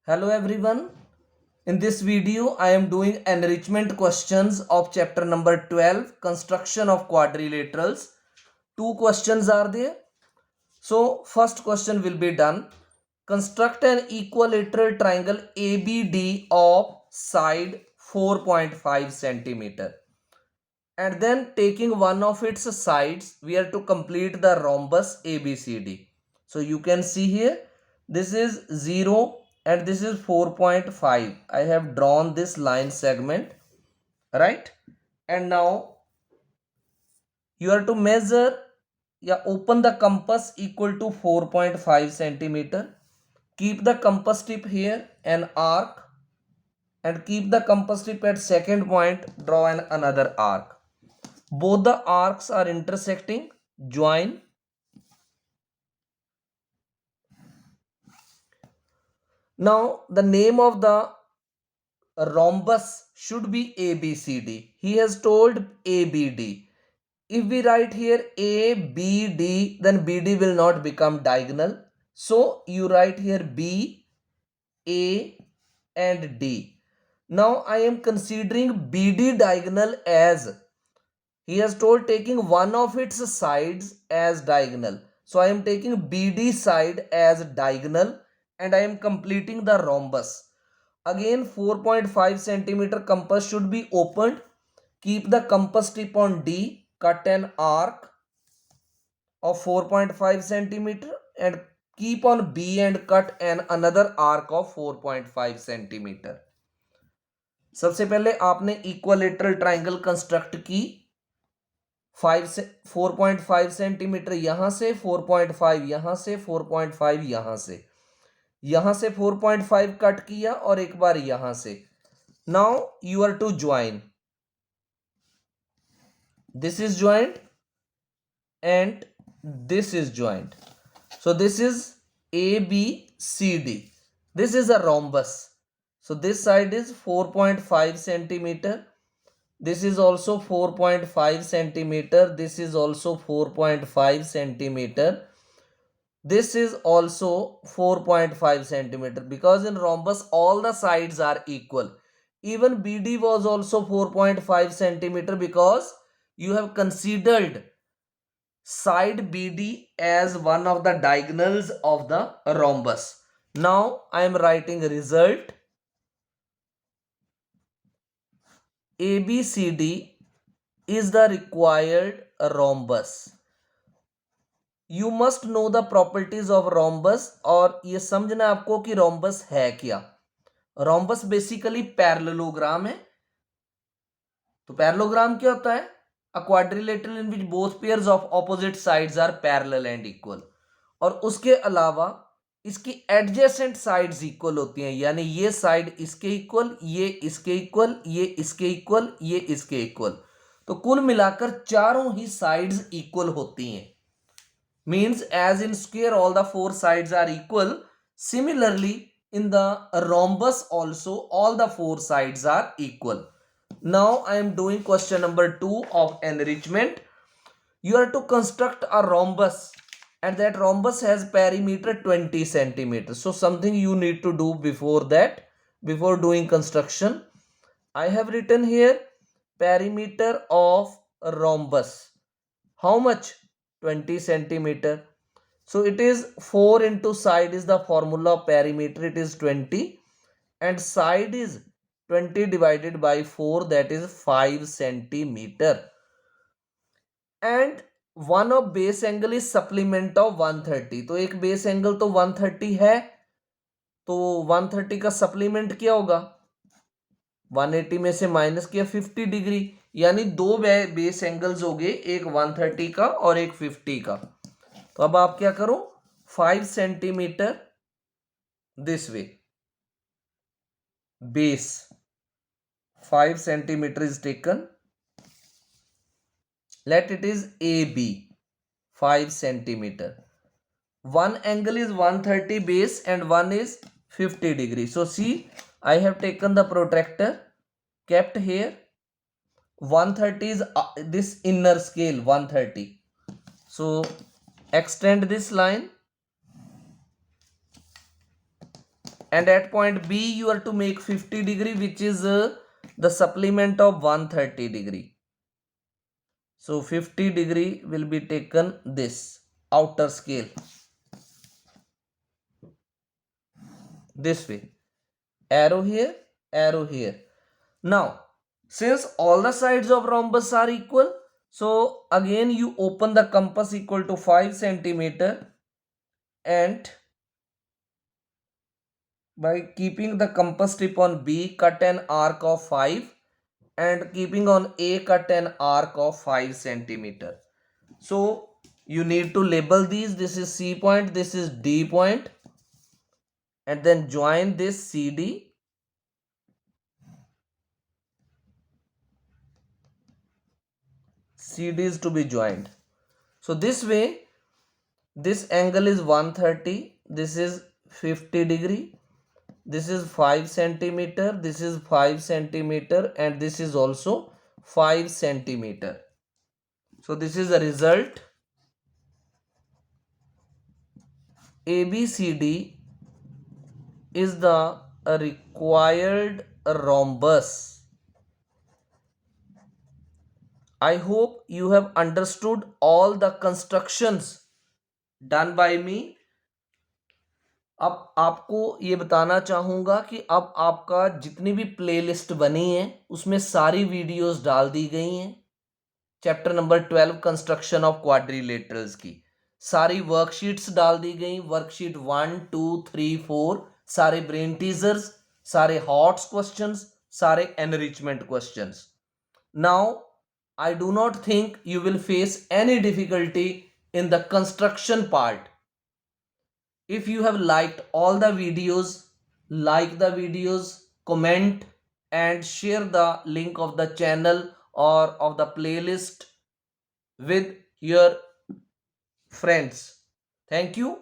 Hello everyone. In this video, I am doing enrichment questions of chapter number 12, construction of quadrilaterals. Two questions are there. So, first question will be done. Construct an equilateral triangle ABD of side 4.5 centimeter. And then taking one of its sides, we are to complete the rhombus ABCD. So you can see here, this is 0 and this is 4.5. I have drawn this line segment, right? And now you are to measure, open the compass equal to 4.5 centimeter. Keep the compass tip here, an arc, and keep the compass tip at second point, draw another arc. Both the arcs are intersecting, join. Now the name of the rhombus should be ABCD. He has told ABD. If we write here ABD, then BD will not become diagonal. So you write here B, A and D. Now I am considering BD diagonal as, he has told taking one of its sides as diagonal. So I am taking BD side as diagonal and I am completing the rhombus. Again 4.5 centimeter compass should be opened. Keep the compass tip on D, cut an arc of 4.5 centimeter and keep on B and cut another arc of 4.5 centimeter. सबसे पहले आपने equilateral triangle construct की 4.5 centimetre यहां से 4.5 यहां से 4.5 यहां से 4.5 कट किया और एक बार यहां से. Now you are to join. This is joined and this is joined. So this is ABCD. This is a rhombus. So this side is 4.5 centimeter. This is also 4.5 centimeter. This is also 4.5 centimeter. This is also 4.5 centimeter, because in rhombus all the sides are equal. Even BD was also 4.5 centimeter because you have considered side BD as one of the diagonals of the rhombus. Now I am writing result. ABCD is the required rhombus. You must know the properties of rhombus. और ये समझना आपको कि rhombus है क्या. rhombus basically parallelogram है. तो parallelogram क्या होता है? A quadrilateral in which both pairs of opposite sides are parallel and equal. और उसके अलावा इसकी एडजेसेंट साइड्स इक्वल होती हैं, यानी ये साइड इसके इक्वल, ये इसके इक्वल, ये इसके इक्वल, ये इसके इक्वल. तो कुल मिलाकर चारों ही साइड्स इक्वल होती हैं. Means as in square all the four sides are equal, similarly in the rhombus also all the four sides are equal. Now I am doing question number 2 of enrichment. You are to construct a rhombus and that rhombus has perimeter 20 centimeters. So something you need to do before that, before doing construction. I have written here perimeter of rhombus. How much? 20 centimeter. So it is 4 into side is the formula of perimeter, it is 20, and side is 20 divided by 4, that is 5 centimeter. And one of base angle is supplement of 130. तो एक base angle तो 130 है, तो 130 का supplement क्या होगा? 180 में से माइनस किया 50 डिग्री, यानी दो बेस एंगल्स हो गए, एक 130 का और एक 50 का. तो अब आप क्या करो, 5 centimetre this way base, 5 centimetre is taken. Let it is A B, 5 centimetre. one angle is 130 base and one is 50 degree. So see, I have taken the protractor, kept here. 130 is this inner scale 130. So extend this line and at point B you are to make 50 degree, which is the supplement of 130 degree. So 50 degree will be taken this outer scale this way, arrow here, arrow here. Now since all the sides of rhombus are equal, so again you open the compass equal to 5 centimeter, and by keeping the compass tip on B, cut an arc of 5, and keeping on A, cut an arc of 5 centimeter. So you need to label these. This is C point, this is D point, and then join this CD. CD is to be joined. So this way, this angle is 130, this is 50 degree, this is 5 centimeter, this is 5 centimeter, and this is also 5 centimeter. So this is the result. ABCD is the required rhombus. I hope you have understood all the constructions done by me. अब आपको ये बताना चाहूँगा कि अब आपका जितनी भी प्लेलिस्ट बनी है उसमें सारी वीडियोस डाल दी गई हैं chapter number 12 construction of quadrilaterals की। सारी वर्कशीट्स डाल दी गई, वर्कशीट 1, 2, 3, 4, सारे ब्रेन टीजर्स, सारे हॉट्स क्वेश्चंस, सारे enrichment questions. Now I do not think you will face any difficulty in the construction part. If you have liked all the videos, like the videos, comment and share the link of the channel or of the playlist with your friends. Thank you.